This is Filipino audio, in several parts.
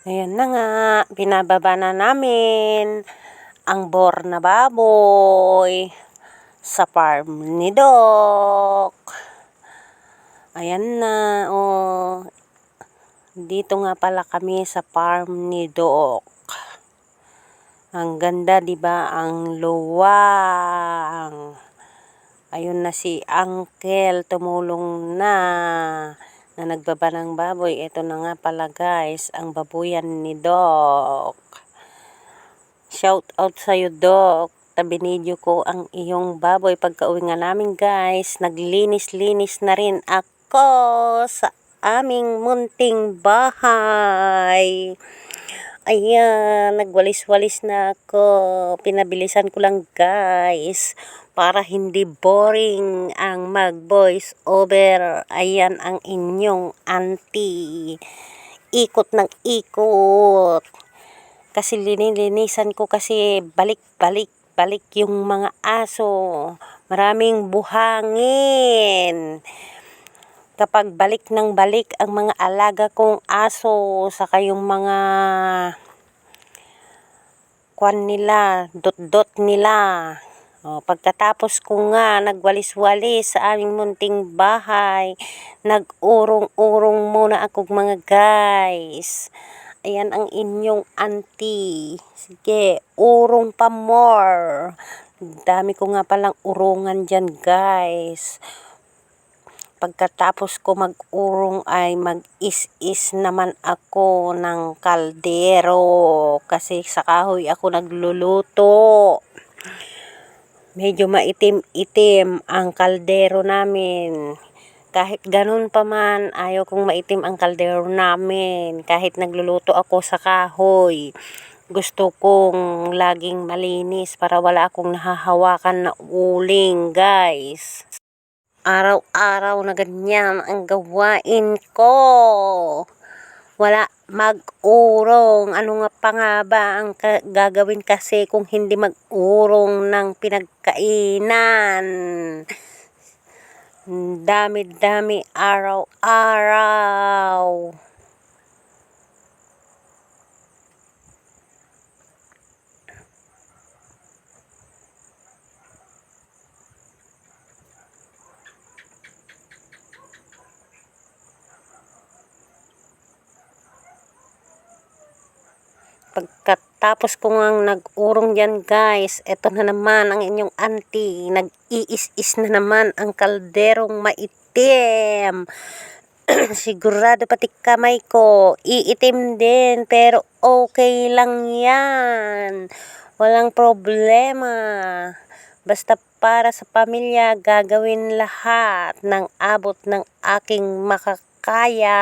Ayan na nga, binababa na namin ang bor na baboy sa farm ni Doc. Ayan na, oh. Dito nga pala kami sa farm ni Doc. Ang ganda, 'di ba? Ang luwang. Ayun na si Uncle, tumulong na nagbaba ng baboy. Ito na nga pala guys, ang babuyan ni Doc. Shout out sa'yo Doc. Binidyo ko ang iyong baboy pagka-uwi nga namin guys. Naglinis-linis na rin ako sa aming munting bahay. Ayan, nagwalis-walis na ako. Pinabilisan ko lang guys para hindi boring ang mag-voice over. Ayan ang inyong auntie. Ikot ng ikot. Kasi linilinisan ko kasi balik yung mga aso. Maraming buhangin. Kapag balik ng balik ang mga alaga kong aso, saka yung mga kwan nila, dot-dot nila. O, pagkatapos ko nga nagwalis-walis sa aming munting bahay, nag-urong-urong muna ako mga guys. Ayan ang inyong auntie. Sige, urong pa more. Dami ko nga palang urungan dyan guys. Pagkatapos ko mag-urong ay mag-is-is naman ako ng kaldero. Kasi sa kahoy ako nagluluto. Medyo maitim-itim ang kaldero namin. Kahit ganun pa man, ayaw kong maitim ang kaldero namin. Kahit nagluluto ako sa kahoy. Gusto kong laging malinis para wala akong nahahawakan na uling guys. Araw-araw na ganyan ang gawain ko. Wala mag-urong. Ano nga pa nga ba ang gagawin kasi kung hindi mag-urong ng pinagkainan? Dami-dami araw-araw. Pagkatapos ko ngang nag-urong dyan guys, eto na naman ang inyong auntie. Nag-iis-is na naman ang kalderong maitim. Sigurado pati kamay ko iitim din, pero okay lang yan. Walang problema. Basta para sa pamilya, gagawin lahat ng abot ng aking makakaya.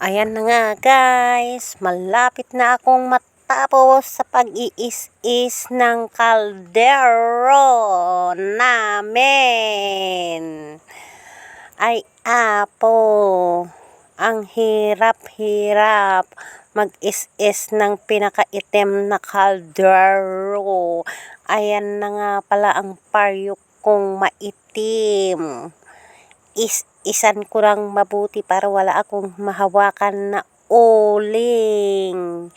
Ayan na nga guys, malapit na akong matapos sa pag-iis-is ng kaldero namin. Ay apo, ang hirap-hirap mag-is-is ng pinakaitim na kaldero. Ayan na nga pala ang paryok kong maitim. Isan ko lang mabuti para wala akong mahawakan na uling.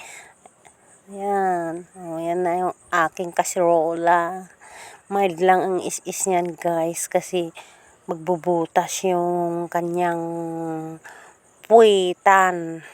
Ayan. O, yan na yung aking kasirola. Mild lang ang is-is niyan guys kasi magbubutas yung kanyang puwitan.